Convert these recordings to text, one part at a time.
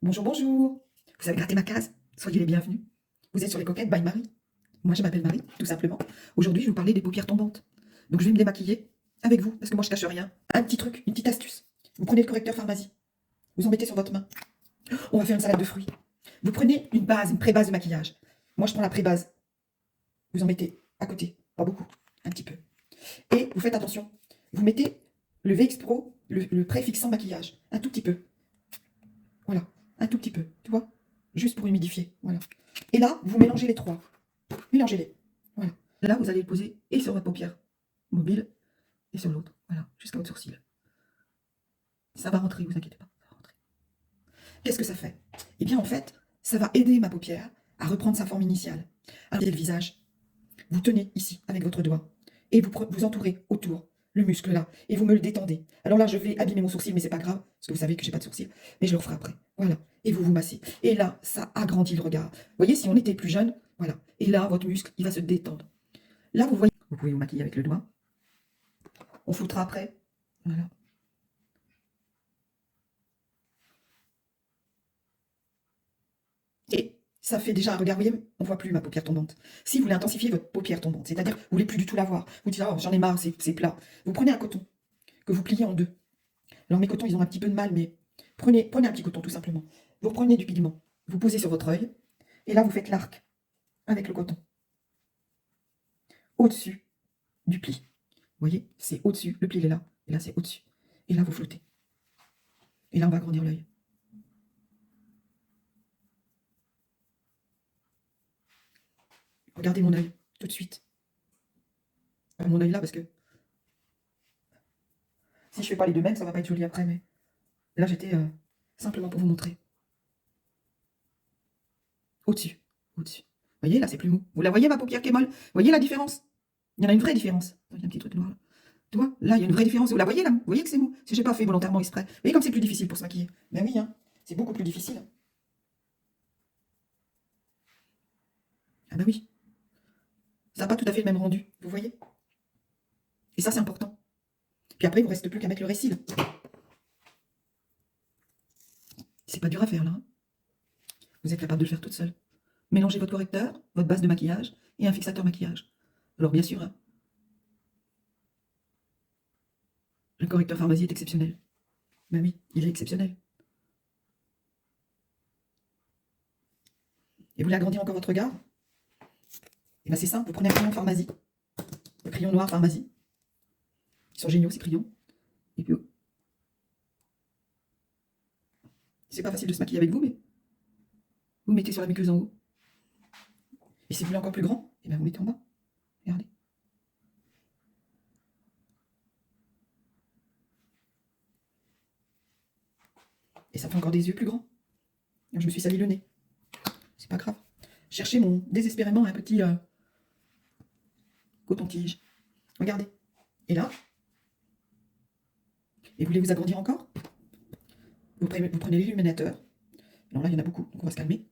Bonjour, bonjour. Vous avez gratté ma case? Soyez les bienvenus. Vous êtes sur les coquettes by Marie. Moi, je m'appelle Marie, tout simplement. Aujourd'hui, je vais vous parler des paupières tombantes. Donc, je vais me démaquiller avec vous, parce que moi, je cache rien. Un petit truc, une petite astuce. Vous prenez le correcteur pharmacie. Vous en mettez sur votre main. On va faire une salade de fruits. Vous prenez une base, une pré-base de maquillage. Moi, je prends la pré-base. Vous en mettez à côté. Pas beaucoup, un petit peu. Et vous faites attention. Vous mettez le VX Pro, le préfixant maquillage. Un tout petit peu. Voilà, un tout petit peu, tu vois, juste pour humidifier, voilà. Et là, vous mélangez les trois, mélangez-les, voilà. Là, vous allez le poser et sur votre paupière mobile et sur l'autre, voilà, jusqu'à votre sourcil. Ça va rentrer, vous inquiétez pas, ça va rentrer. Qu'est-ce que ça fait? Eh bien, en fait, ça va aider ma paupière à reprendre sa forme initiale. Alors, le visage, vous tenez ici avec votre doigt et vous entourez autour le muscle là et vous me le détendez. Alors là, je vais abîmer mon sourcil, mais c'est pas grave parce que vous savez que j'ai pas de sourcil, mais je le referai après. Voilà. Et vous vous massez. Et là, ça agrandit le regard. Vous voyez, si on était plus jeune, voilà. Et là, votre muscle, il va se détendre. Là, vous voyez, vous pouvez vous maquiller avec le doigt. On floutera après. Voilà. Et ça fait déjà un regard, vous voyez, on ne voit plus ma paupière tombante. Si vous voulez intensifier votre paupière tombante, c'est-à-dire vous ne voulez plus du tout la voir, vous dites, oh, j'en ai marre, c'est plat, vous prenez un coton que vous pliez en deux. Alors mes cotons, ils ont un petit peu de mal, mais prenez un petit coton tout simplement. Vous reprenez du pigment, vous posez sur votre œil, et là vous faites l'arc avec le coton. Au-dessus du pli. Vous voyez, c'est au-dessus, le pli il est là, et là c'est au-dessus. Et là vous flottez. Et là on va agrandir l'œil. Regardez mon œil, tout de suite. Mon œil là, parce que si je fais pas les deux mêmes, ça va pas être joli après, mais là j'étais simplement pour vous montrer. Au-dessus, au-dessus. Vous voyez, là c'est plus mou. Vous la voyez ma paupière qui est molle? Vous voyez la différence? Il y en a une vraie différence. Il y a un petit truc noir là. Tu vois, là il y a une vraie différence. Vous la voyez là? Vous voyez que c'est mou? Si j'ai pas fait volontairement exprès. Vous voyez comme c'est plus difficile pour se maquiller? Ben oui, hein. C'est beaucoup plus difficile. Ah ben oui. Ça n'a pas tout à fait le même rendu. Vous voyez? Et ça c'est important. Puis après, il ne vous reste plus qu'à mettre le récil. C'est pas dur à faire là. Hein. Vous êtes capable de le faire toute seule. Mélangez votre correcteur, votre base de maquillage et un fixateur maquillage. Alors bien sûr, hein, le correcteur pharmacie est exceptionnel. Ben oui, il est exceptionnel. Et vous voulez agrandir encore votre regard? Et ben c'est simple, vous prenez un crayon pharmacie. Le crayon noir pharmacie. Ils sont géniaux ces crayons. Et puis, c'est pas facile de se maquiller avec vous, mais vous mettez sur la muqueuse en haut. Et si vous voulez encore plus grand, et bien vous mettez en bas. Regardez. Et ça fait encore des yeux plus grands. Je me suis sali le nez. C'est pas grave. Cherchez désespérément un petit coton-tige. Regardez. Et là. Et vous voulez vous agrandir encore? Vous prenez l'illuminateur. Alors là, il y en a beaucoup, donc on va se calmer.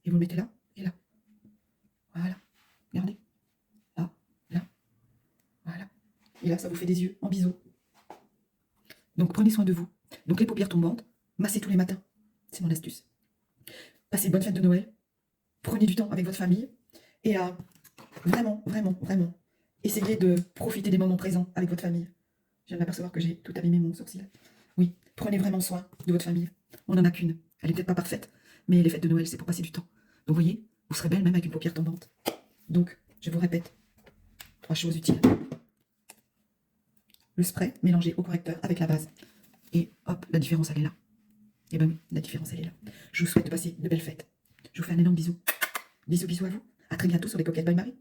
Et vous le mettez là et là. Voilà. Regardez. Là, là. Voilà. Et là, ça vous fait des yeux en biseau. Donc prenez soin de vous. Donc les paupières tombantes, massez tous les matins. C'est mon astuce. Passez une bonne fête de Noël. Prenez du temps avec votre famille. Et vraiment, vraiment, vraiment, essayez de profiter des moments présents avec votre famille. Je viens de m'apercevoir que j'ai tout abîmé mon sourcil. Oui, prenez vraiment soin de votre famille. On n'en a qu'une. Elle est peut-être pas parfaite, mais les fêtes de Noël, c'est pour passer du temps. Donc vous voyez, vous serez belle même avec une paupière tombante. Donc, je vous répète, 3 choses utiles. Le spray mélangé au correcteur avec la base. Et hop, la différence, elle est là. Et ben oui, la différence, elle est là. Je vous souhaite de passer de belles fêtes. Je vous fais un énorme bisou. Bisous, bisous à vous. À très bientôt sur les coquettes by Marie.